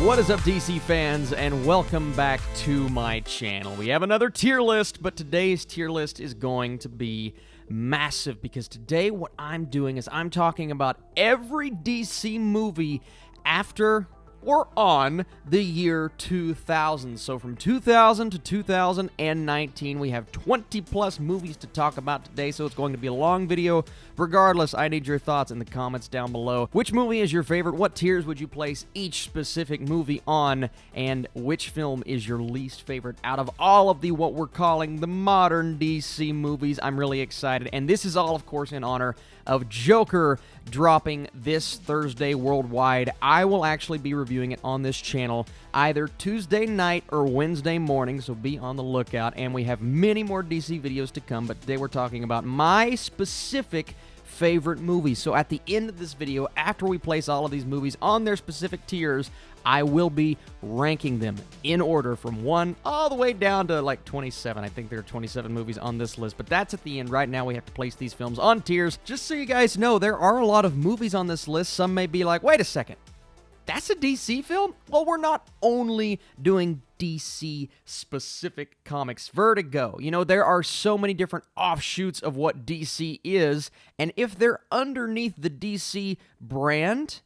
What is up, DC fans, and welcome back to my channel. We have another tier list, but today's tier list is going to be massive because today what I'm doing is I'm talking about every DC movie after or on the year 2000. So from 2000 to 2019, we have 20 plus movies to talk about today, so it's going to be a long video. Regardless, I need your thoughts in the comments down below. Which movie is your favorite? What tiers would you place each specific movie on? And which film is your least favorite out of all of the what we're calling the modern DC movies? I'm really excited, and this is all, of course, in honor of Joker dropping this Thursday worldwide. I will actually be reviewing it on this channel either Tuesday night or Wednesday morning, so be on the lookout. And we have many more DC videos to come, but today we're talking about my specific favorite movies. So at the end of this video, after we place all of these movies on their specific tiers, I will be ranking them in order from 1 all the way down to like 27. I think there are 27 movies on this list, but that's at the end. Right now, we have to place these films on tiers. Just so you guys know, there are a lot of movies on this list. Some may be like, wait a second, that's a DC film? Well, we're not only doing DC-specific comics. Vertigo. You know, there are so many different offshoots of what DC is, and if they're underneath the DC brand,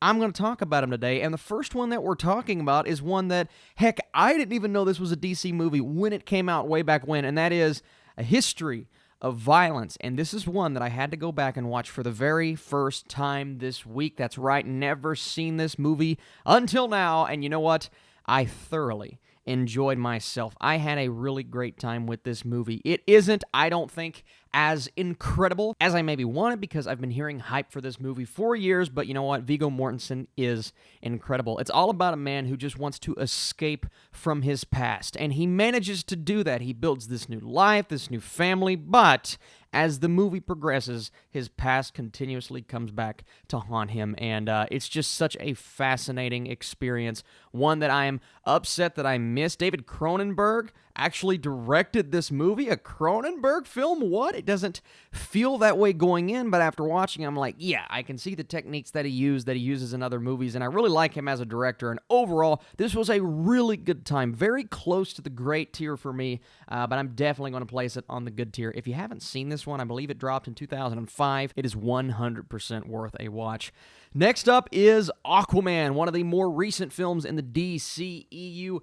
I'm going to talk about them today. And the first one that we're talking about is one that, heck, I didn't even know this was a DC movie when it came out way back when, and that is A History of Violence. And this is one that I had to go back and watch for the very first time this week. That's right, never seen this movie until now, and you know what? I thoroughly enjoyed myself. I had a really great time with this movie. It isn't, I don't think, as incredible as I maybe wanted because I've been hearing hype for this movie for years, but you know what? Viggo Mortensen is incredible. It's all about a man who just wants to escape from his past, and he manages to do that. He builds this new life, this new family, but as the movie progresses, his past continuously comes back to haunt him, and it's just such a fascinating experience, one that I am upset that I missed. David Cronenberg actually directed this movie, a Cronenberg film? What? It doesn't feel that way going in, but after watching, I'm like, yeah, I can see the techniques that he uses in other movies, and I really like him as a director, and overall, this was a really good time. Very close to the great tier for me, but I'm definitely going to place it on the good tier. If you haven't seen this one, I believe it dropped in 2005. It is 100% worth a watch. Next up is Aquaman, one of the more recent films in the DCEU.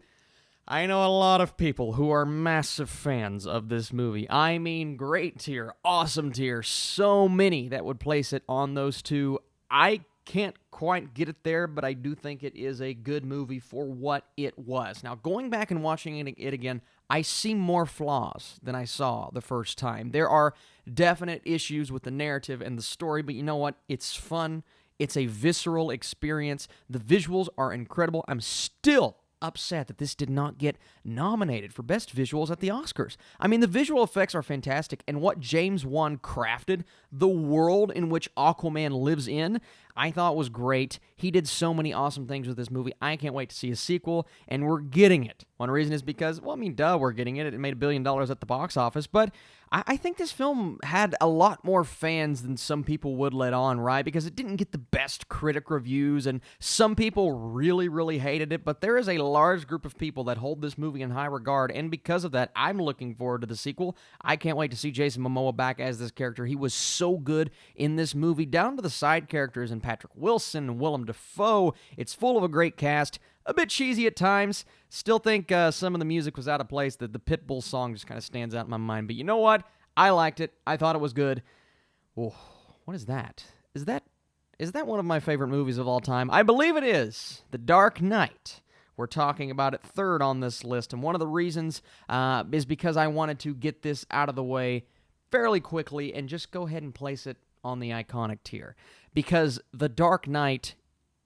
I know a lot of people who are massive fans of this movie. I mean, great tier, awesome tier, so many that would place it on those two. I can't quite get it there, but I do think it is a good movie for what it was. Now, going back and watching it again, I see more flaws than I saw the first time. There are definite issues with the narrative and the story, but you know what? It's fun. It's a visceral experience. The visuals are incredible. I'm still upset that this did not get nominated for Best Visuals at the Oscars. I mean, the visual effects are fantastic, and what James Wan crafted, the world in which Aquaman lives in, I thought was great. He did so many awesome things with this movie. I can't wait to see a sequel, and we're getting it. One reason is because, well, I mean, duh, we're getting it. It made $1 billion at the box office, but I think this film had a lot more fans than some people would let on, right? Because it didn't get the best critic reviews, and some people really, really hated it, but there is a large group of people that hold this movie in high regard, and because of that, I'm looking forward to the sequel. I can't wait to see Jason Momoa back as this character. He was so good in this movie, down to the side characters and Patrick Wilson and Willem Dafoe. It's full of a great cast. A bit cheesy at times. Still think some of the music was out of place. The Pitbull song just kind of stands out in my mind. But you know what? I liked it. I thought it was good. Oh, what is that? Is that one of my favorite movies of all time? I believe it is. The Dark Knight. We're talking about it third on this list. And one of the reasons is because I wanted to get this out of the way fairly quickly and just go ahead and place it on the iconic tier. Because The Dark Knight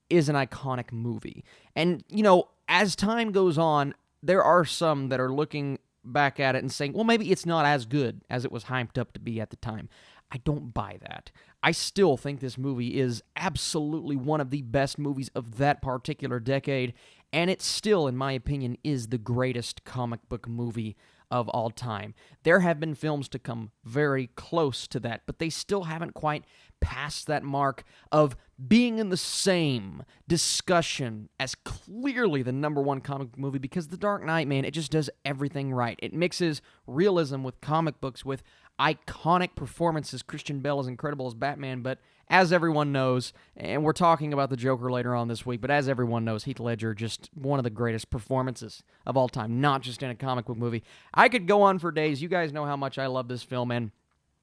is an iconic movie. And, you know, as time goes on, there are some that are looking back at it and saying, well, maybe it's not as good as it was hyped up to be at the time. I don't buy that. I still think this movie is absolutely one of the best movies of that particular decade, and it still, in my opinion, is the greatest comic book movie of all time. There have been films to come very close to that, but they still haven't quite passed that mark of being in the same discussion as clearly the number one comic book movie, because The Dark Knight, man, it just does everything right. It mixes realism with comic books, with iconic performances. Christian Bale is incredible as Batman, but as everyone knows, and we're talking about the Joker later on this week, but as everyone knows, Heath Ledger, just one of the greatest performances of all time, not just in a comic book movie. I could go on for days. You guys know how much I love this film, and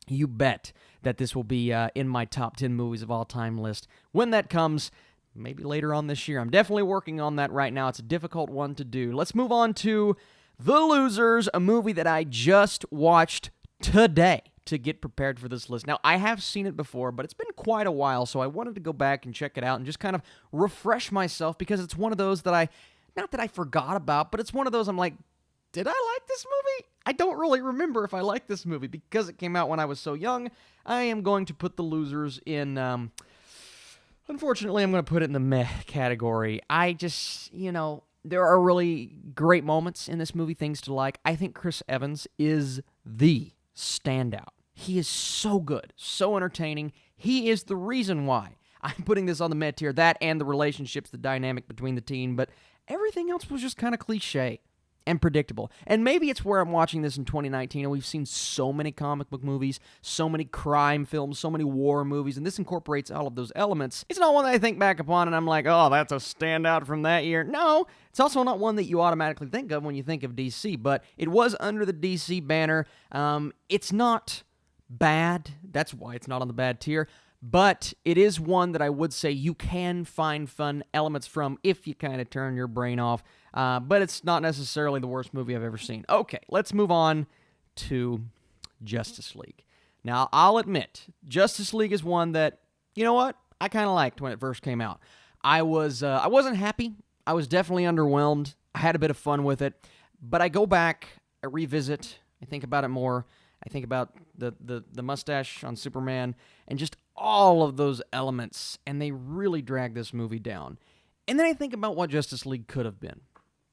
you bet that this will be in my top 10 movies of all time list when that comes, maybe later on this year. I'm definitely working on that right now. It's a difficult one to do. Let's move on to The Losers, a movie that I just watched today to get prepared for this list. Now, I have seen it before, but it's been quite a while, so I wanted to go back and check it out and just kind of refresh myself, because it's one of those that not that I forgot about, but it's one of those I'm like, did I like this movie? I don't really remember if I liked this movie because it came out when I was so young. I am going to put The Losers in, unfortunately, I'm going to put it in the meh category. I just, there are really great moments in this movie, things to like. I think Chris Evans is the standout. He is so good, so entertaining. He is the reason why I'm putting this on the meh tier, that and the relationships, the dynamic between the team, but everything else was just kind of cliche and predictable. And maybe it's where I'm watching this in 2019, and we've seen so many comic book movies, so many crime films, so many war movies, and this incorporates all of those elements. It's not one that I think back upon and I'm like, oh, that's a standout from that year. No, it's also not one that you automatically think of when you think of DC, but it was under the DC banner. It's not bad. That's why it's not on the bad tier. But it is one that I would say you can find fun elements from if you kind of turn your brain off. But it's not necessarily the worst movie I've ever seen. Okay, let's move on to Justice League. Now, I'll admit, Justice League is one that, you know what, I kind of liked when it first came out. I wasn't happy. I was definitely underwhelmed. I had a bit of fun with it. But I go back, I revisit, I think about it more. I think about the mustache on Superman and just all of those elements, and they really drag this movie down. And then I think about what Justice League could have been.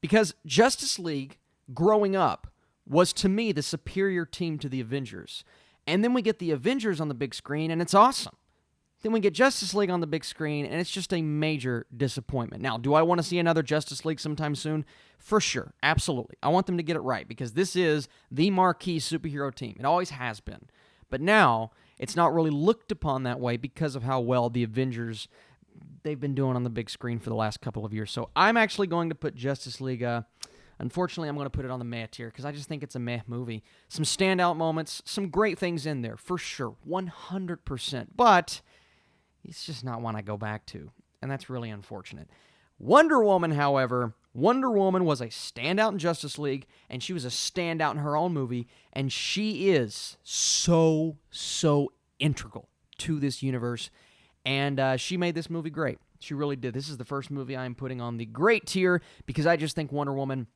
Because Justice League, growing up, was to me the superior team to the Avengers. And then we get the Avengers on the big screen, and it's awesome. Then we get Justice League on the big screen, and it's just a major disappointment. Now, do I want to see another Justice League sometime soon? For sure, absolutely. I want them to get it right, because this is the marquee superhero team. It always has been. But now, it's not really looked upon that way because of how well the Avengers, they've been doing on the big screen for the last couple of years. So I'm actually going to put Justice League, unfortunately, I'm going to put it on the meh tier because I just think it's a meh movie. Some standout moments, some great things in there, for sure, 100%. But it's just not one I go back to, and that's really unfortunate. Wonder Woman, however, Wonder Woman was a standout in Justice League, and she was a standout in her own movie, and she is so integral to this universe, and she made this movie great. She really did. This is the first movie I'm putting on the great tier because I just think Wonder Woman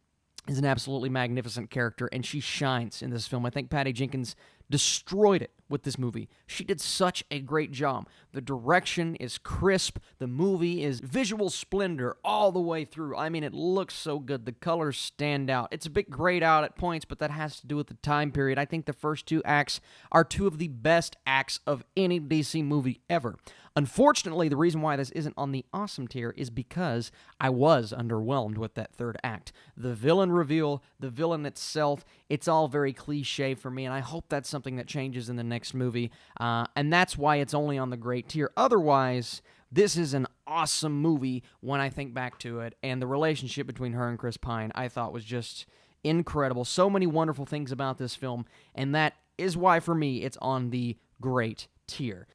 is an absolutely magnificent character, and she shines in this film. I think Patty Jenkins destroyed it with this movie. She did such a great job. The direction is crisp. The movie is visual splendor all the way through. I mean, it looks so good. The colors stand out. It's a bit grayed out at points, but that has to do with the time period. I think the first two acts are two of the best acts of any DC movie ever. Unfortunately, the reason why this isn't on the awesome tier is because I was underwhelmed with that third act. The villain reveal, the villain itself, it's all very cliche for me, and I hope that's something that changes in the next movie, and that's why it's only on the great tier. Otherwise, this is an awesome movie when I think back to it, and the relationship between her and Chris Pine I thought was just incredible. So many wonderful things about this film, and that is why, for me, it's on the great tier.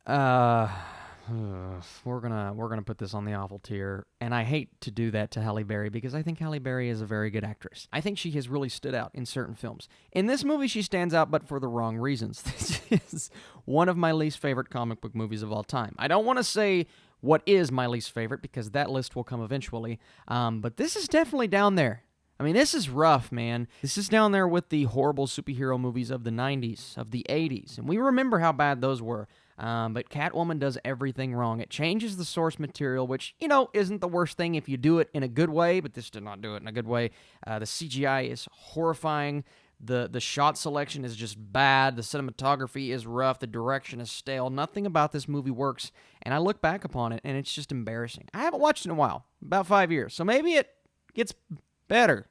We're gonna put this on the awful tier, and I hate to do that to Halle Berry because I think Halle Berry is a very good actress. I think she has really stood out in certain films. In this movie, she stands out, but for the wrong reasons. This is one of my least favorite comic book movies of all time. I don't want to say what is my least favorite because that list will come eventually, but this is definitely down there. I mean, this is rough, man. This is down there with the horrible superhero movies of the 90s, of the 80s, and we remember how bad those were. But Catwoman does everything wrong. It changes the source material, which, isn't the worst thing if you do it in a good way, but this did not do it in a good way. The CGI is horrifying. The shot selection is just bad. The cinematography is rough. The direction is stale. Nothing about this movie works, and I look back upon it, and it's just embarrassing. I haven't watched it in a while, about 5 years, so maybe it gets better.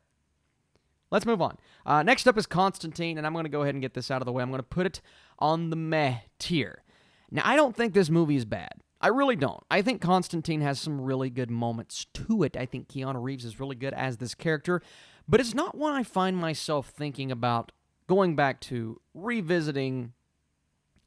Let's move on. Next up is Constantine, and I'm going to go ahead and get this out of the way. I'm going to put it on the meh tier. Now, I don't think this movie is bad. I really don't. I think Constantine has some really good moments to it. I think Keanu Reeves is really good as this character, but it's not one I find myself thinking about going back to, revisiting.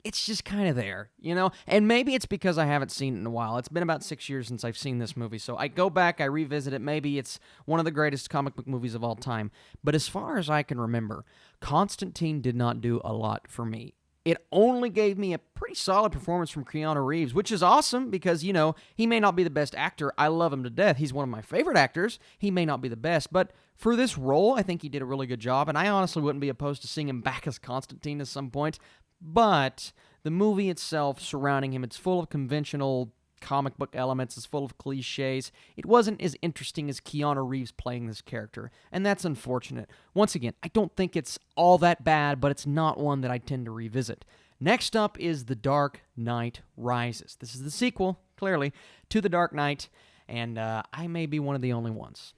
It's just kind of there, you know? And maybe it's because I haven't seen it in a while. It's been about 6 years since I've seen this movie, so I go back, I revisit it. Maybe it's one of the greatest comic book movies of all time. But as far as I can remember, Constantine did not do a lot for me. It only gave me a pretty solid performance from Keanu Reeves, which is awesome because, you know, he may not be the best actor. I love him to death. He's one of my favorite actors. He may not be the best, but for this role, I think he did a really good job, and I honestly wouldn't be opposed to seeing him back as Constantine at some point. But the movie itself surrounding him, it's full of conventional comic book elements, it's full of cliches. It wasn't as interesting as Keanu Reeves playing this character, and that's unfortunate. Once again, I don't think it's all that bad, but it's not one that I tend to revisit. Next up is The Dark Knight Rises. This is the sequel, clearly, to The Dark Knight, and I may be one of the only ones.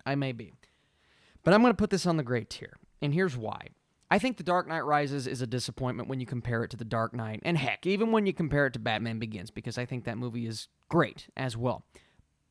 I may be. But I'm going to put this on the great tier, and here's why. I think The Dark Knight Rises is a disappointment when you compare it to The Dark Knight, and heck, even when you compare it to Batman Begins, because I think that movie is great as well.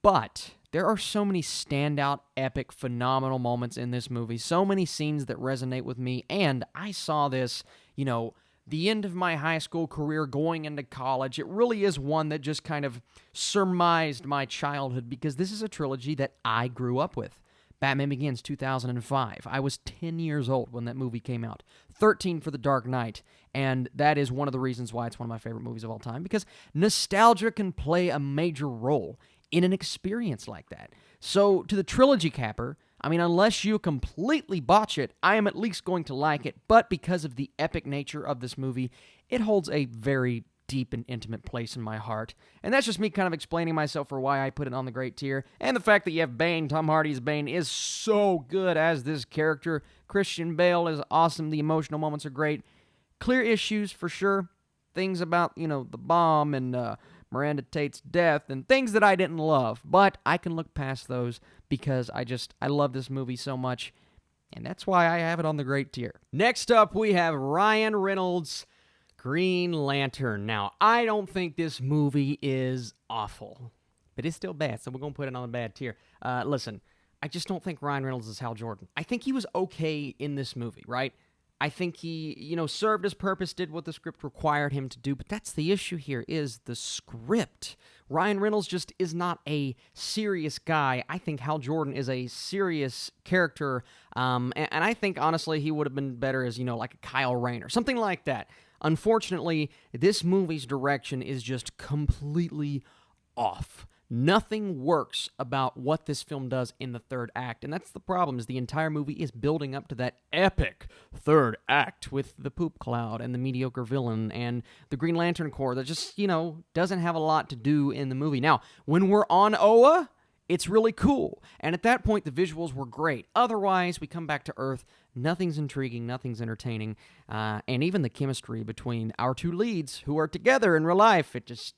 But there are so many standout, epic, phenomenal moments in this movie, so many scenes that resonate with me, and I saw this, you know, the end of my high school career going into college. It really is one that just kind of surmised my childhood, because this is a trilogy that I grew up with. Batman Begins, 2005. I was 10 years old when that movie came out. 13 for The Dark Knight, and that is one of the reasons why it's one of my favorite movies of all time, because nostalgia can play a major role in an experience like that. So, to the trilogy capper, I mean, unless you completely botch it, I am at least going to like it, but because of the epic nature of this movie, it holds a very deep and intimate place in my heart. And that's just me kind of explaining myself for why I put it on the great tier. And the fact that you have Bane, Tom Hardy's Bane, is so good as this character. Christian Bale is awesome. The emotional moments are great. Clear issues, for sure. Things about, you know, the bomb and Miranda Tate's death and things that I didn't love. But I can look past those because I love this movie so much. And that's why I have it on the great tier. Next up, we have Ryan Reynolds' Green Lantern. Now, I don't think this movie is awful, but it's still bad, so we're going to put it on the bad tier. Listen, I just don't think Ryan Reynolds is Hal Jordan. I think he was okay in this movie, right? I think he, you know, served his purpose, did what the script required him to do, but that's the issue here, is the script. Ryan Reynolds just is not a serious guy. I think Hal Jordan is a serious character, and I think, honestly, he would have been better as, you know, like a Kyle Rayner, something like that. Unfortunately, this movie's direction is just completely off. Nothing works about what this film does in the third act, and that's the problem, is the entire movie is building up to that epic third act with the poop cloud and the mediocre villain and the Green Lantern Corps that just, you know, doesn't have a lot to do in the movie. Now, when we're on Oa, it's really cool, and at that point, the visuals were great. Otherwise, we come back to Earth, nothing's intriguing, nothing's entertaining, and even the chemistry between our two leads, who are together in real life, it just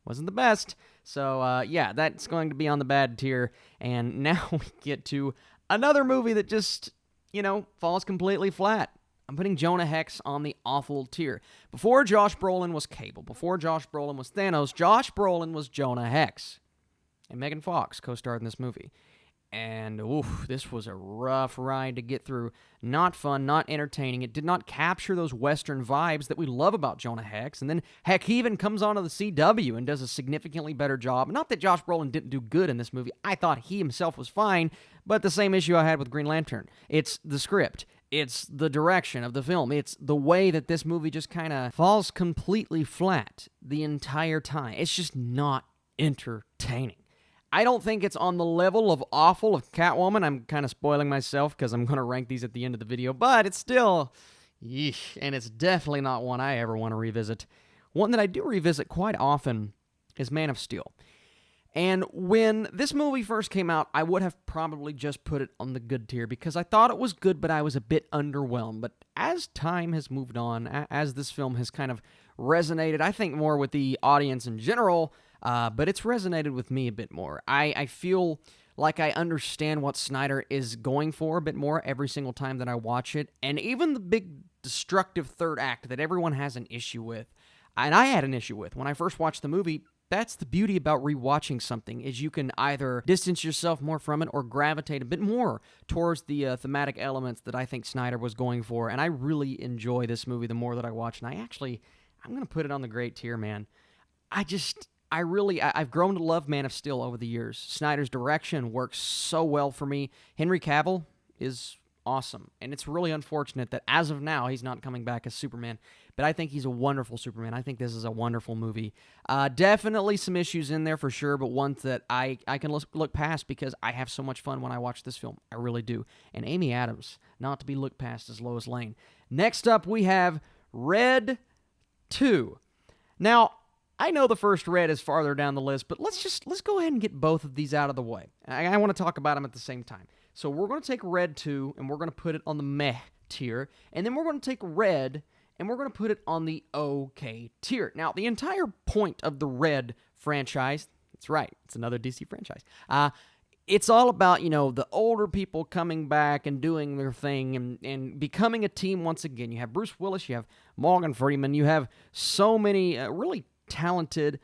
wasn't the best. So, yeah, that's going to be on the bad tier, and now we get to another movie that just, you know, falls completely flat. I'm putting Jonah Hex on the awful tier. Before Josh Brolin was Cable, before Josh Brolin was Thanos, Josh Brolin was Jonah Hex. And Megan Fox co-starred in this movie. And, oof, this was a rough ride to get through. Not fun, not entertaining. It did not capture those Western vibes that we love about Jonah Hex. And then, heck, he even comes onto the CW and does a significantly better job. Not that Josh Brolin didn't do good in this movie. I thought he himself was fine, but the same issue I had with Green Lantern. It's the script. It's the direction of the film. It's the way that this movie just kind of falls completely flat the entire time. It's just not entertaining. I don't think it's on the level of awful of Catwoman. I'm kind of spoiling myself because I'm going to rank these at the end of the video, but it's still, yeesh, and it's definitely not one I ever want to revisit. One that I do revisit quite often is Man of Steel. And when this movie first came out, I would have probably just put it on the good tier because I thought it was good, but I was a bit underwhelmed. But as time has moved on, as this film has kind of resonated, I think more with the audience in general, but it's resonated with me a bit more. I feel like I understand what Snyder is going for a bit more every single time that I watch it. And even the big destructive third act that everyone has an issue with, and I had an issue with when I first watched the movie. That's the beauty about rewatching something, is you can either distance yourself more from it or gravitate a bit more towards the thematic elements that I think Snyder was going for. And I really enjoy this movie the more that I watch. And I'm going to put it on the great tier, man. I've grown to love Man of Steel over the years. Snyder's direction works so well for me. Henry Cavill is awesome. And it's really unfortunate that as of now, he's not coming back as Superman. But I think he's a wonderful Superman. I think this is a wonderful movie. Definitely some issues in there for sure, but ones that I can look past because I have so much fun when I watch this film. I really do. And Amy Adams, not to be looked past as Lois Lane. Next up, we have Red 2. Now, I know the first Red is farther down the list, but let's go ahead and get both of these out of the way. I want to talk about them at the same time. So we're going to take Red 2, and we're going to put it on the meh tier, and then we're going to take Red, and we're going to put it on the okay tier. Now, the entire point of the Red franchise, that's right, it's another DC franchise, it's all about, the older people coming back and doing their thing and becoming a team once again. You have Bruce Willis, you have Morgan Freeman, you have so many really talented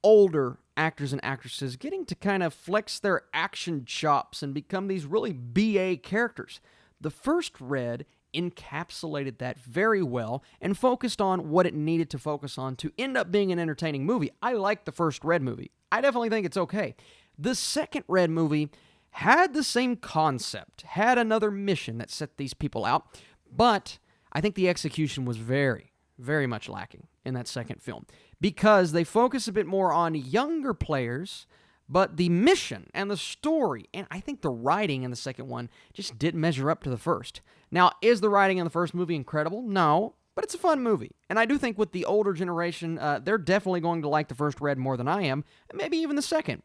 older actors and actresses getting to kind of flex their action chops and become these really BA characters. The first Red encapsulated that very well and focused on what it needed to focus on to end up being an entertaining movie. I like the first Red movie. I definitely think it's okay. The second Red movie had the same concept, had another mission that set these people out, but I think the execution was very, very much lacking in that second film because they focus a bit more on younger players, but the mission and the story, and I think the writing in the second one just didn't measure up to the first. Now, is the writing in the first movie incredible? No, but it's a fun movie. And I do think with the older generation, they're definitely going to like the first Red more than I am, and maybe even the second.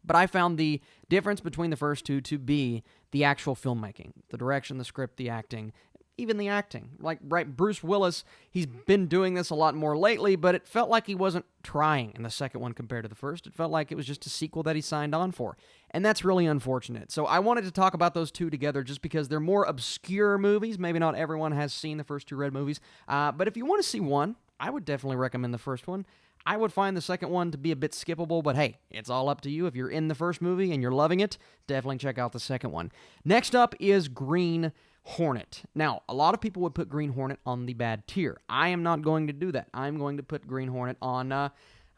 But I found the difference between the first two to be the actual filmmaking, the direction, the script, the acting, even the acting. Like, right, Bruce Willis, he's been doing this a lot more lately, but it felt like he wasn't trying in the second one compared to the first. It felt like it was just a sequel that he signed on for. And that's really unfortunate. So I wanted to talk about those two together just because they're more obscure movies. Maybe not everyone has seen the first two Red movies. But if you want to see one, I would definitely recommend the first one. I would find the second one to be a bit skippable, but hey, it's all up to you. If you're in the first movie and you're loving it, definitely check out the second one. Next up is Green Hornet. Now, a lot of people would put Green Hornet on the bad tier. I am not going to do that. I'm going to put Green Hornet on, I'm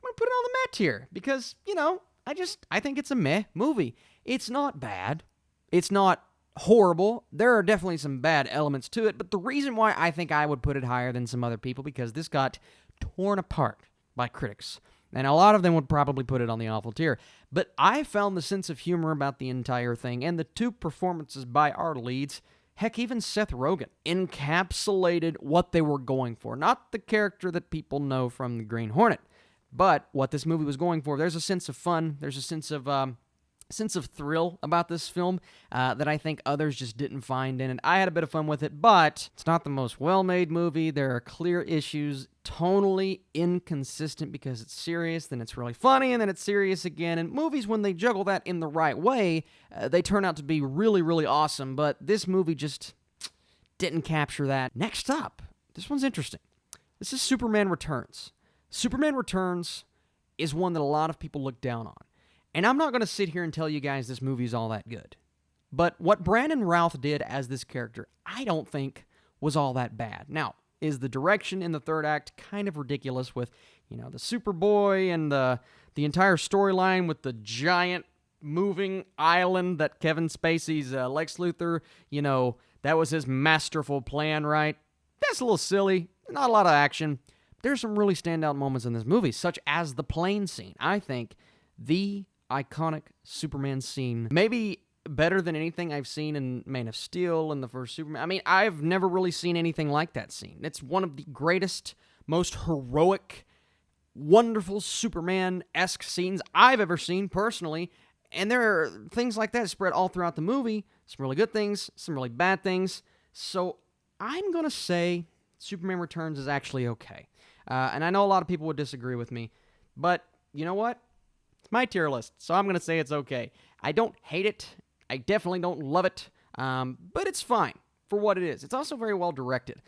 going to put it on the meh tier because, I think it's a meh movie. It's not bad. It's not horrible. There are definitely some bad elements to it, but the reason why I think I would put it higher than some other people, because this got torn apart by critics. And a lot of them would probably put it on the awful tier. But I found the sense of humor about the entire thing, and the two performances by our leads, heck, even Seth Rogen, encapsulated what they were going for. Not the character that people know from the Green Hornet, but what this movie was going for. There's a sense of fun. There's a sense of thrill about this film that I think others just didn't find in it. I had a bit of fun with it, but it's not the most well-made movie. There are clear issues, tonally inconsistent because it's serious, then it's really funny, and then it's serious again. And movies, when they juggle that in the right way, they turn out to be really, really awesome, but this movie just didn't capture that. Next up, this one's interesting. This is Superman Returns. Superman Returns is one that a lot of people look down on. And I'm not going to sit here and tell you guys this movie is all that good. But what Brandon Routh did as this character, I don't think was all that bad. Now, is the direction in the third act kind of ridiculous with, the Superboy and the entire storyline with the giant moving island that Kevin Spacey's Lex Luthor, that was his masterful plan, right? That's a little silly. Not a lot of action. There's some really standout moments in this movie, such as the plane scene. I think the iconic Superman scene, maybe better than anything I've seen in Man of Steel and the first Superman. I mean, I've never really seen anything like that scene. It's one of the greatest, most heroic wonderful Superman-esque scenes I've ever seen personally, and there are things like that spread all throughout the movie. Some really good things, some really bad things. So I'm going to say Superman Returns is actually okay. And I know a lot of people would disagree with me, but you know what? It's my tier list, so I'm going to say it's okay. I don't hate it. I definitely don't love it, but it's fine for what it is. It's also very well directed.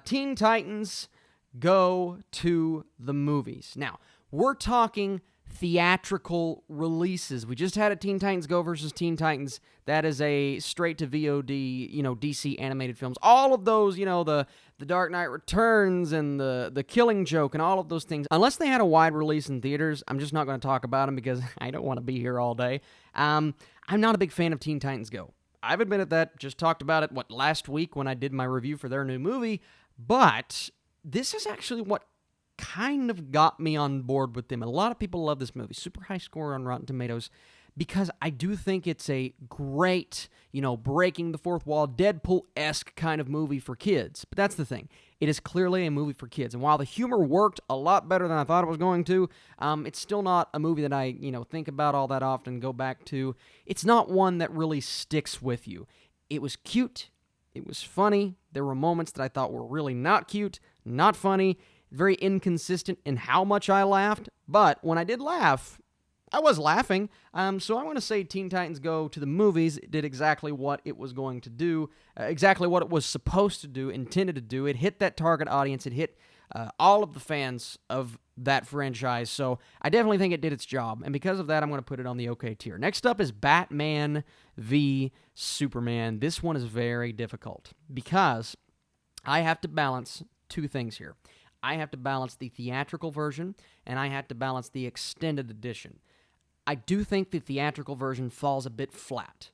Teen Titans Go to the movies. Now, we're talking theatrical releases. We just had a Teen Titans Go versus Teen Titans. That is a straight to VOD, DC animated films. All of those, the Dark Knight Returns and the Killing Joke and all of those things. Unless they had a wide release in theaters, I'm just not going to talk about them because I don't want to be here all day. I'm not a big fan of Teen Titans Go. I've admitted that, just talked about it, last week when I did my review for their new movie, but this is actually what kind of got me on board with them. A lot of people love this movie. Super high score on Rotten Tomatoes because I do think it's a great, breaking the fourth wall, Deadpool-esque kind of movie for kids. But that's the thing. It is clearly a movie for kids. And while the humor worked a lot better than I thought it was going to, it's still not a movie that I, think about all that often, go back to. It's not one that really sticks with you. It was cute. It was funny. There were moments that I thought were really not cute, not funny, very inconsistent in how much I laughed. But when I did laugh, I was laughing. So I want to say Teen Titans Go to the movies. It did exactly what it was going to do, exactly what it was supposed to do, intended to do. It hit that target audience. It hit all of the fans of that franchise. So I definitely think it did its job. And because of that, I'm going to put it on the okay tier. Next up is Batman v Superman. This one is very difficult because I have to balance two things here. I have to balance the theatrical version, and I have to balance the extended edition. I do think the theatrical version falls a bit flat,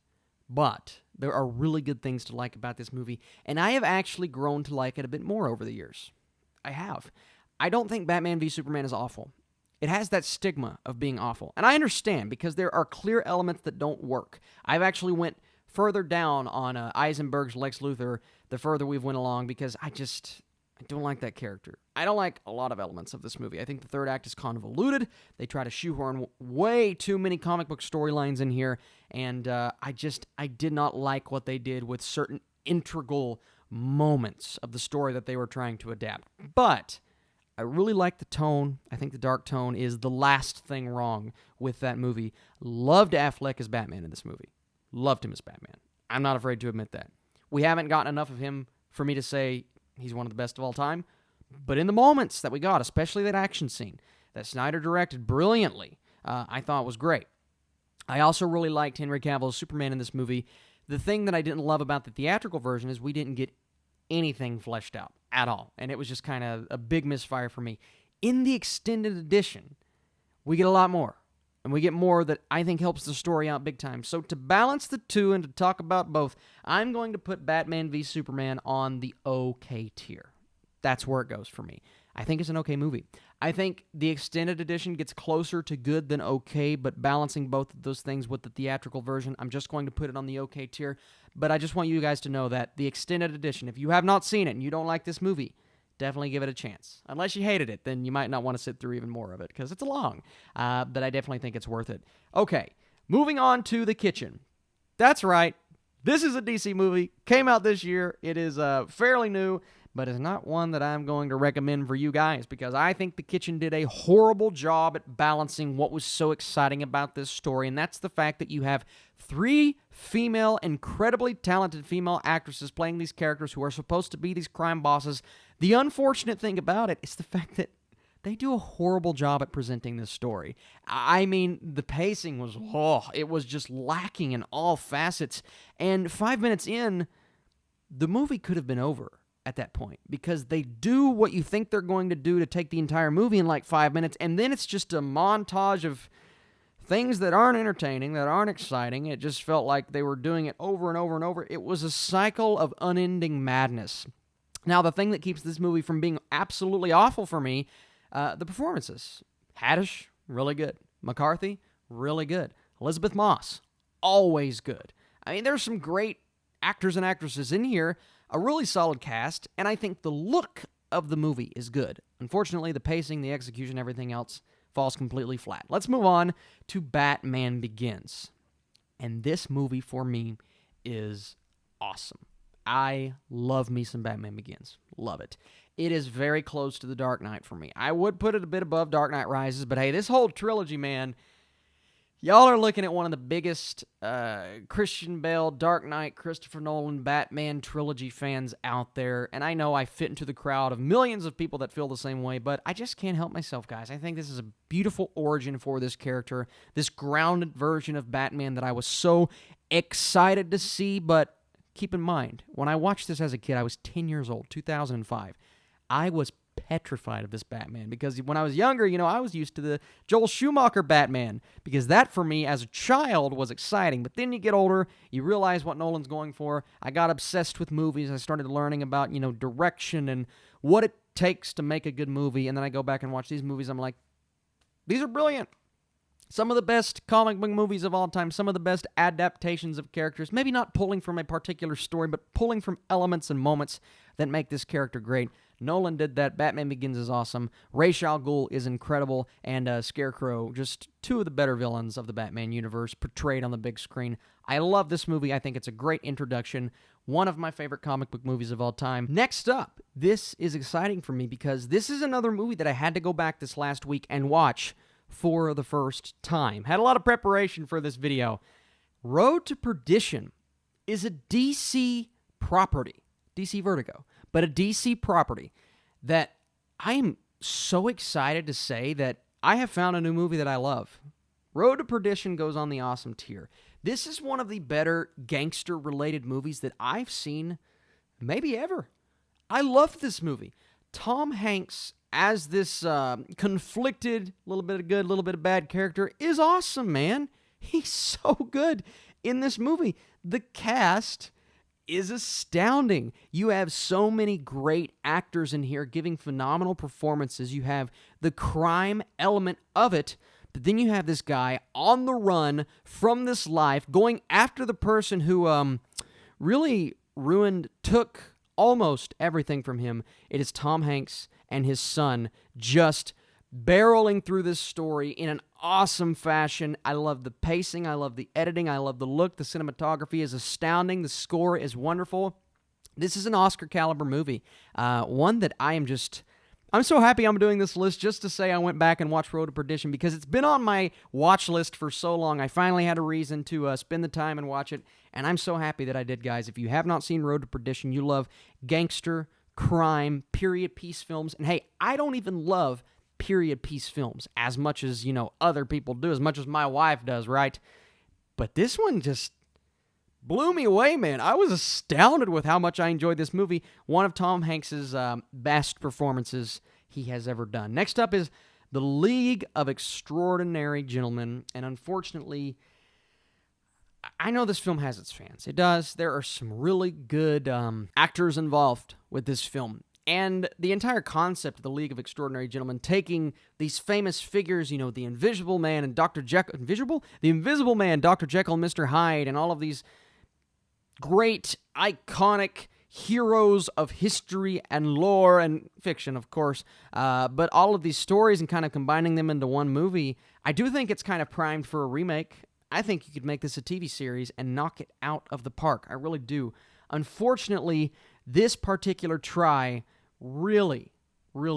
but there are really good things to like about this movie, and I have actually grown to like it a bit more over the years. I have. I don't think Batman v Superman is awful. It has that stigma of being awful, and I understand because there are clear elements that don't work. I've actually went further down on Eisenberg's Lex Luthor the further we've went along because I don't like that character. I don't like a lot of elements of this movie. I think the third act is convoluted. They try to shoehorn way too many comic book storylines in here, and I did not like what they did with certain integral moments of the story that they were trying to adapt. But I really like the tone. I think the dark tone is the last thing wrong with that movie. Loved Affleck as Batman in this movie. Loved him as Batman. I'm not afraid to admit that. We haven't gotten enough of him for me to say he's one of the best of all time. But in the moments that we got, especially that action scene that Snyder directed brilliantly, I thought was great. I also really liked Henry Cavill's Superman in this movie. The thing that I didn't love about the theatrical version is we didn't get anything fleshed out at all. And it was just kind of a big misfire for me. In the extended edition, we get a lot more. And we get more that I think helps the story out big time. So to balance the two and to talk about both, I'm going to put Batman v Superman on the okay tier. That's where it goes for me. I think it's an okay movie. I think the extended edition gets closer to good than okay, but balancing both of those things with the theatrical version, I'm just going to put it on the okay tier. But I just want you guys to know that the extended edition, if you have not seen it and you don't like this movie, definitely give it a chance. Unless you hated it, then you might not want to sit through even more of it, because it's long. But I definitely think it's worth it. Okay, moving on to The Kitchen. That's right. This is a DC movie. Came out this year. It is fairly new, but it's not one that I'm going to recommend for you guys because I think The Kitchen did a horrible job at balancing what was so exciting about this story, and that's the fact that you have 3 female, incredibly talented female actresses playing these characters who are supposed to be these crime bosses. The unfortunate thing about it is the fact that they do a horrible job at presenting this story. I mean, the pacing was, it was just lacking in all facets, and 5 minutes in, the movie could have been over at that point, because they do what you think they're going to do to take the entire movie in like 5 minutes, and then it's just a montage of things that aren't entertaining, that aren't exciting. It just felt like they were doing it over and over and over. It was a cycle of unending madness. Now, the thing that keeps this movie from being absolutely awful for me, the performances. Haddish, really good. McCarthy, really good. Elizabeth Moss, always good. I mean, there's some great actors and actresses in here, a really solid cast, and I think the look of the movie is good. Unfortunately, the pacing, the execution, everything else falls completely flat. Let's move on to Batman Begins. And this movie, for me, is awesome. I love me some Batman Begins. Love it. It is very close to The Dark Knight for me. I would put it a bit above Dark Knight Rises, but hey, this whole trilogy, man, y'all are looking at one of the biggest Christian Bale, Dark Knight, Christopher Nolan, Batman trilogy fans out there. And I know I fit into the crowd of millions of people that feel the same way, but I just can't help myself, guys. I think this is a beautiful origin for this character, this grounded version of Batman that I was so excited to see. But keep in mind, when I watched this as a kid, I was 10 years old, 2005. I was petrified of this Batman because when I was younger, I was used to the Joel Schumacher Batman because that for me as a child was exciting. But then you get older, you realize what Nolan's going for. I got obsessed with movies. I started learning about, direction and what it takes to make a good movie. And then I go back and watch these movies. I'm like, these are brilliant. Some of the best comic book movies of all time, some of the best adaptations of characters, maybe not pulling from a particular story, but pulling from elements and moments that make this character great. Nolan did that. Batman Begins is awesome. Ra's al Ghul is incredible. And Scarecrow, just two of the better villains of the Batman universe portrayed on the big screen. I love this movie. I think it's a great introduction. One of my favorite comic book movies of all time. Next up, this is exciting for me because this is another movie that I had to go back this last week and watch for the first time. Had a lot of preparation for this video. Road to Perdition is a DC property. DC Vertigo. But a DC property that I am so excited to say that I have found a new movie that I love. Road to Perdition goes on the awesome tier. This is one of the better gangster-related movies that I've seen maybe ever. I love this movie. Tom Hanks as this conflicted, little bit of good, little bit of bad character is awesome, man. He's so good in this movie. The cast is astounding. You have so many great actors in here giving phenomenal performances. You have the crime element of it, but then you have this guy on the run from this life, going after the person who really took almost everything from him. It is Tom Hanks and his son just barreling through this story in an awesome fashion. I love the pacing. I love the editing. I love the look. The cinematography is astounding. The score is wonderful. This is an Oscar caliber movie. One that I'm so happy I'm doing this list just to say I went back and watched Road to Perdition because it's been on my watch list for so long. I finally had a reason to spend the time and watch it, and I'm so happy that I did, guys. If you have not seen Road to Perdition, you love gangster, crime, period piece films, and hey, I don't even love period piece films as much as, other people do, as much as my wife does, right? But this one just blew me away, man. I was astounded with how much I enjoyed this movie. One of Tom Hanks's best performances he has ever done. Next up is The League of Extraordinary Gentlemen, and unfortunately, I know this film has its fans. It does. There are some really good actors involved with this film. And the entire concept of the League of Extraordinary Gentlemen, taking these famous figures, the Invisible Man and Dr. Jekyll, The Invisible Man, Dr. Jekyll and Mr. Hyde, and all of these great, iconic heroes of history and lore and fiction, of course, but all of these stories and kind of combining them into one movie, I do think it's kind of primed for a remake. I think you could make this a TV series and knock it out of the park. I really do. Unfortunately, this particular try really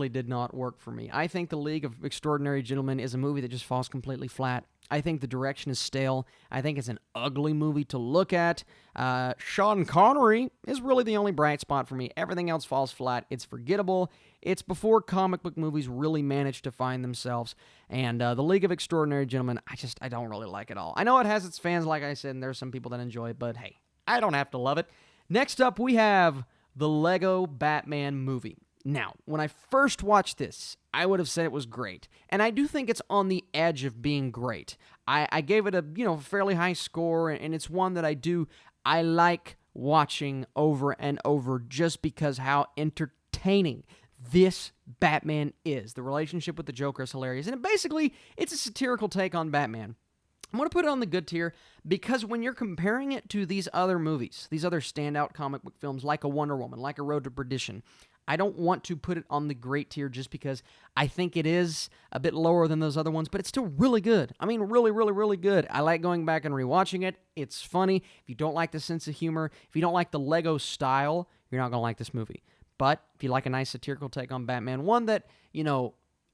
did not work for me. I think The League of Extraordinary Gentlemen is a movie that just falls completely flat. I think the direction is stale. I think it's an ugly movie to look at. Sean Connery is really the only bright spot for me. Everything else falls flat. It's forgettable. It's before comic book movies really managed to find themselves. And The League of Extraordinary Gentlemen, I don't really like it all. I know it has its fans, like I said, and there's some people that enjoy it, but hey, I don't have to love it. Next up, we have the Lego Batman movie. Now, when I first watched this, I would have said it was great, and I do think it's on the edge of being great. I gave it a fairly high score, and it's one that I like watching over and over just because how entertaining this Batman is. The relationship with the Joker is hilarious, and basically, it's a satirical take on Batman. I'm going to put it on the good tier because when you're comparing it to these other movies, these other standout comic book films like a Wonder Woman, like a Road to Perdition, I don't want to put it on the great tier just because I think it is a bit lower than those other ones, but it's still really good. I mean, really, really, really good. I like going back and rewatching it. It's funny. If you don't like the sense of humor, if you don't like the Lego style, you're not going to like this movie. But if you like a nice satirical take on Batman, one that,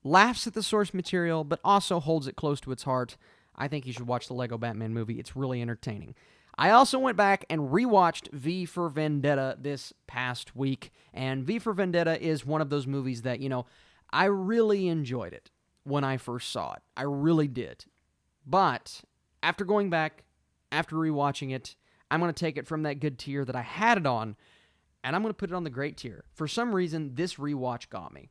laughs at the source material, but also holds it close to its heart, I think you should watch the Lego Batman movie. It's really entertaining. I also went back and rewatched V for Vendetta this past week, and V for Vendetta is one of those movies that, I really enjoyed it when I first saw it. I really did. But after going back, after rewatching it, I'm going to take it from that good tier that I had it on, and I'm going to put it on the great tier. For some reason, this rewatch got me.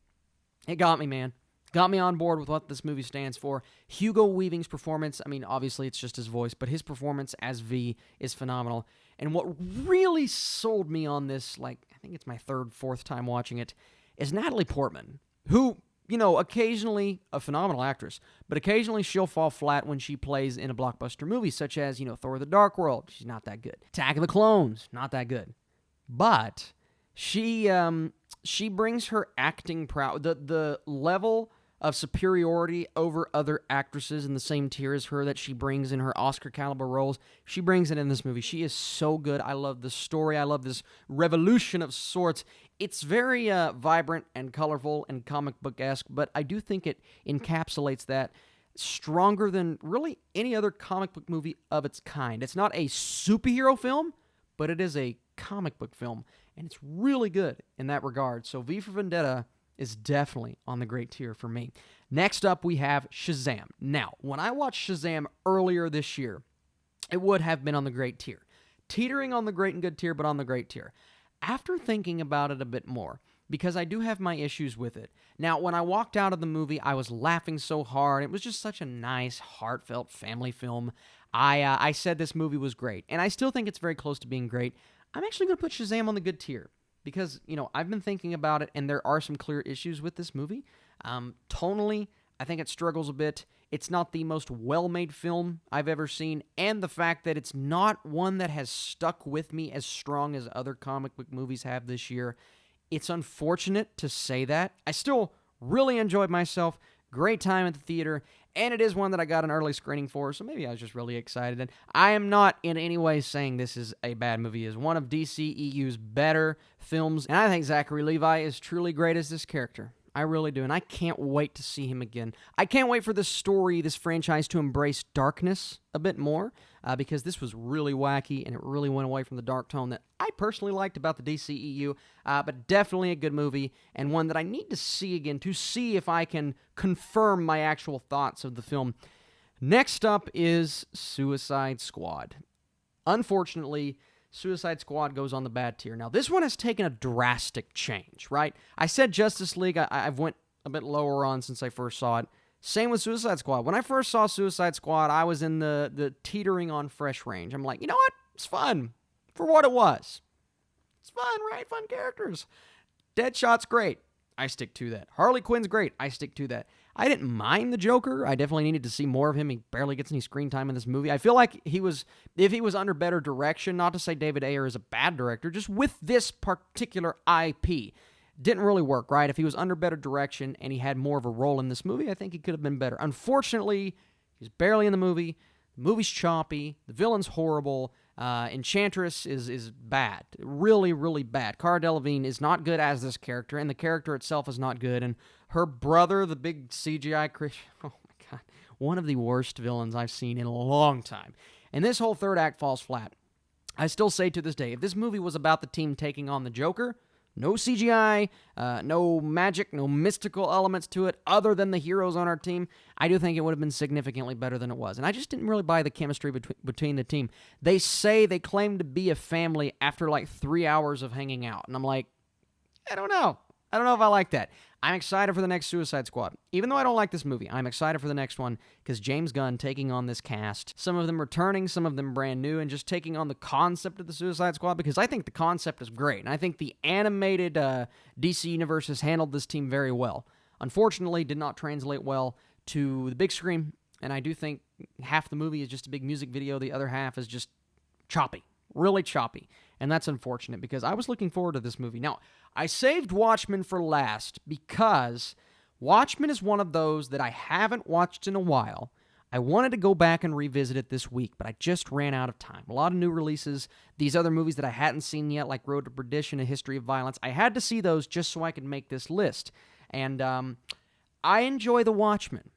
It got me, man. Got me on board with what this movie stands for. Hugo Weaving's performance, I mean, obviously it's just his voice, but his performance as V is phenomenal. And what really sold me on this, I think it's my third, fourth time watching it, is Natalie Portman, who, occasionally a phenomenal actress, but occasionally she'll fall flat when she plays in a blockbuster movie, such as, Thor the Dark World. She's not that good. Attack of the Clones, not that good. But she brings her acting prowess, the level of superiority over other actresses in the same tier as her that she brings in her Oscar-caliber roles. She brings it in this movie. She is so good. I love the story. I love this revolution of sorts. It's very vibrant and colorful and comic book-esque, but I do think it encapsulates that stronger than really any other comic book movie of its kind. It's not a superhero film, but it is a comic book film, and it's really good in that regard. So V for Vendetta is definitely on the great tier for me. Next up, we have Shazam. Now, when I watched Shazam earlier this year, it would have been on the great tier. Teetering on the great and good tier, but on the great tier. After thinking about it a bit more, because I do have my issues with it. Now, when I walked out of the movie, I was laughing so hard. It was just such a nice, heartfelt family film. I said this movie was great, and I still think it's very close to being great. I'm actually going to put Shazam on the good tier. Because, I've been thinking about it, and there are some clear issues with this movie. Tonally, I think it struggles a bit. It's not the most well-made film I've ever seen, and the fact that it's not one that has stuck with me as strong as other comic book movies have this year. It's unfortunate to say that. I still really enjoyed myself. Great time at the theater, and it is one that I got an early screening for, so maybe I was just really excited. And I am not in any way saying this is a bad movie. It is one of DCEU's better films, and I think Zachary Levi is truly great as this character. I really do, and I can't wait to see him again. I can't wait for this story, this franchise, to embrace darkness a bit more, because this was really wacky, and it really went away from the dark tone that I personally liked about the DCEU, but definitely a good movie, and one that I need to see again to see if I can confirm my actual thoughts of the film. Next up is Suicide Squad. Unfortunately, Suicide Squad goes on the bad tier. Now, this one has taken a drastic change, right? I said Justice League, I've went a bit lower on since I first saw it. Same with Suicide Squad. When I first saw Suicide Squad, I was in the teetering on fresh range. I'm like, you know what? It's fun for what it was. It's fun, right? Fun characters. Deadshot's great. I stick to that. Harley Quinn's great. I stick to that. I didn't mind the Joker. I definitely needed to see more of him. He barely gets any screen time in this movie. I feel like if he was under better direction, not to say David Ayer is a bad director, just with this particular IP, didn't really work, right? If he was under better direction and he had more of a role in this movie, I think he could have been better. Unfortunately, he's barely in the movie. The movie's choppy. The villain's horrible. Enchantress is bad. Really, really bad. Cara Delevingne is not good as this character, and the character itself is not good. And her brother, the big CGI Christian, oh my God, one of the worst villains I've seen in a long time. And this whole third act falls flat. I still say to this day, if this movie was about the team taking on the Joker, no CGI, no magic, no mystical elements to it other than the heroes on our team, I do think it would have been significantly better than it was. And I just didn't really buy the chemistry between the team. They claim to be a family after like 3 hours of hanging out. And I'm like, I don't know. I don't know if I like that. I'm excited for the next Suicide Squad. Even though I don't like this movie, I'm excited for the next one because James Gunn taking on this cast, some of them returning, some of them brand new, and just taking on the concept of the Suicide Squad because I think the concept is great. And I think the animated DC Universe has handled this team very well. Unfortunately, did not translate well to the big screen, and I do think half the movie is just a big music video. The other half is just choppy. really choppy. And that's unfortunate because I was looking forward to this movie. Now, I saved Watchmen for last because Watchmen is one of those that I haven't watched in a while. I wanted to go back and revisit it this week, but I just ran out of time. A lot of new releases, these other movies that I hadn't seen yet, like Road to Perdition, A History of Violence, I had to see those just so I could make this list. And I enjoy The Watchmen.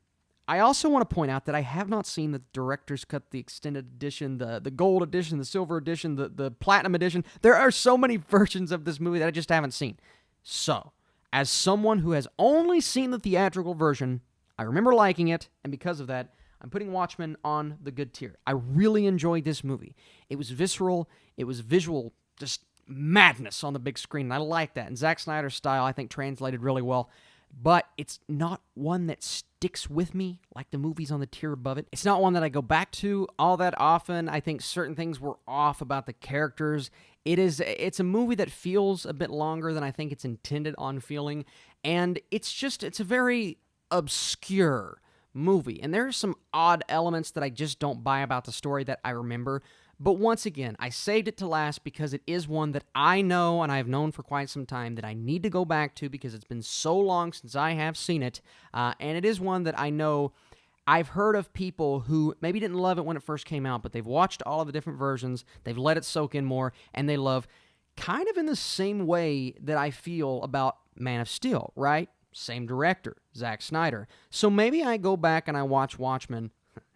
I also want to point out that I have not seen the director's cut, the extended edition, the gold edition, the silver edition, the platinum edition. There are so many versions of this movie that I just haven't seen. So, as someone who has only seen the theatrical version, I remember liking it, and because of that, I'm putting Watchmen on the good tier. I really enjoyed this movie. It was visceral. It was visual, just madness on the big screen, and I like that. And Zack Snyder's style, I think, translated really well. But it's not one that sticks with me like the movies on the tier above it. It's not one that I go back to all that often. I think certain things were off about the characters. It's a movie that feels a bit longer than I think it's intended on feeling, and it's a very obscure movie. And there are some odd elements that I just don't buy about the story that I remember. But once again, I saved it to last because it is one that I know and I've known for quite some time that I need to go back to because it's been so long since I have seen it. And it is one that I know I've heard of people who maybe didn't love it when it first came out, but they've watched all of the different versions, they've let it soak in more, and they love kind of in the same way that I feel about Man of Steel, right? Same director, Zack Snyder. So maybe I go back and I watch Watchmen,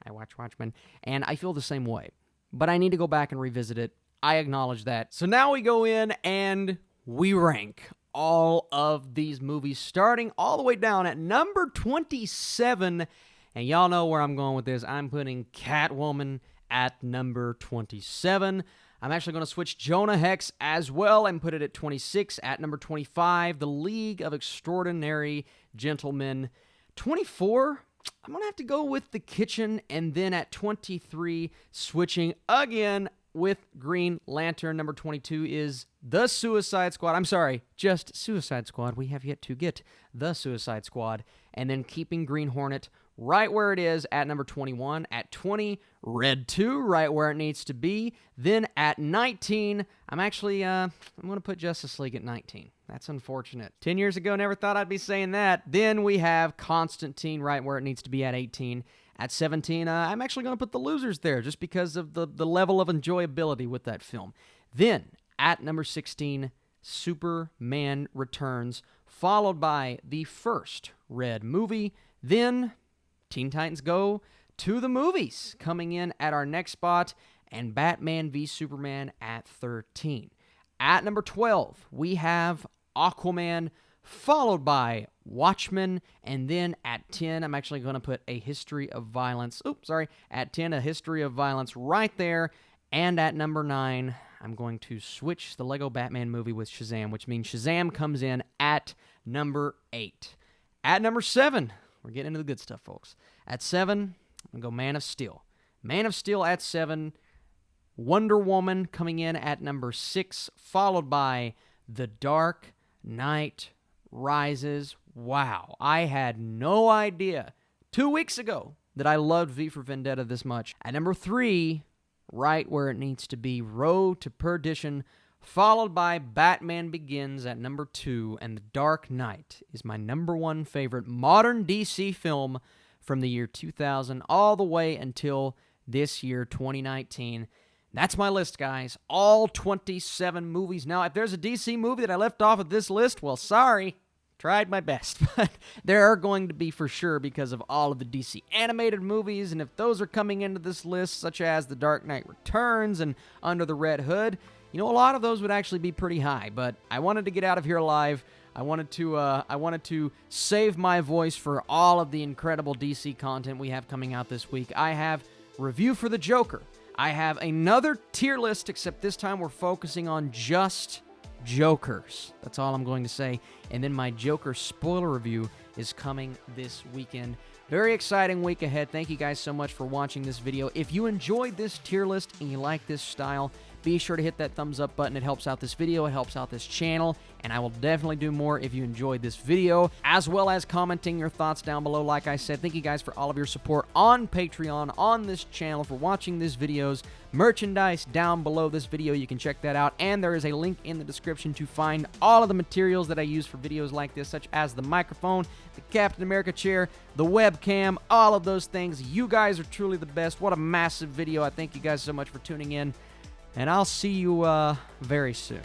and I feel the same way. But I need to go back and revisit it. I acknowledge that. So now we go in and we rank all of these movies, starting all the way down at number 27. And y'all know where I'm going with this. I'm putting Catwoman at number 27. I'm actually going to switch Jonah Hex as well and put it at 26. At number 25, The League of Extraordinary Gentlemen. 24, I'm going to have to go with The Kitchen. And then at 23, switching again with Green Lantern. Number 22 is The Suicide Squad. I'm sorry, just Suicide Squad. We have yet to get The Suicide Squad. And then keeping Green Hornet right where it is at number 21. At 20, Red 2, right where it needs to be. Then at 19, I'm going to put Justice League at 19. That's unfortunate. 10 years ago, never thought I'd be saying that. Then we have Constantine right where it needs to be at 18. At 17, I'm actually going to put The Losers there just because of the level of enjoyability with that film. Then, at number 16, Superman Returns, followed by the first Red movie. Then, Teen Titans Go to the movies, coming in at our next spot, and Batman v Superman at 13. At number 12, we have Aquaman, followed by Watchmen, and then at 10, I'm actually going to put A History of Violence. At 10, A History of Violence right there, and at number 9, I'm going to switch the Lego Batman movie with Shazam, which means Shazam comes in at number 8. At number 7, we're getting into the good stuff, folks. At 7, I'm going to go Man of Steel. Man of Steel at 7, Wonder Woman coming in at number 6, followed by The Dark Knight Rises. Wow, I had no idea 2 weeks ago that I loved V for Vendetta this much. At number 3, right where it needs to be, Road to Perdition, followed by Batman Begins at number 2, and The Dark Knight is my number 1 favorite modern DC film from the year 2000 all the way until this year, 2019. That's my list, guys. All 27 movies. Now, if there's a DC movie that I left off of this list, well, sorry. Tried my best. But there are going to be for sure because of all of the DC animated movies, and if those are coming into this list, such as The Dark Knight Returns and Under the Red Hood, a lot of those would actually be pretty high. But I wanted to get out of here alive. I wanted to save my voice for all of the incredible DC content we have coming out this week. I have Review for the Joker. I have another tier list, except this time we're focusing on just Jokers. That's all I'm going to say. And then my Joker spoiler review is coming this weekend. Very exciting week ahead. Thank you guys so much for watching this video. If you enjoyed this tier list and you like this style, be sure to hit that thumbs up button. It helps out this video, it helps out this channel, and I will definitely do more if you enjoyed this video, as well as commenting your thoughts down below. Like I said, thank you guys for all of your support on Patreon, on this channel, for watching these videos. Merchandise down below this video, you can check that out, and there is a link in the description to find all of the materials that I use for videos like this, such as the microphone, the Captain America chair, the webcam, all of those things. You guys are truly the best. What a massive video. I thank you guys so much for tuning in, and I'll see you very soon.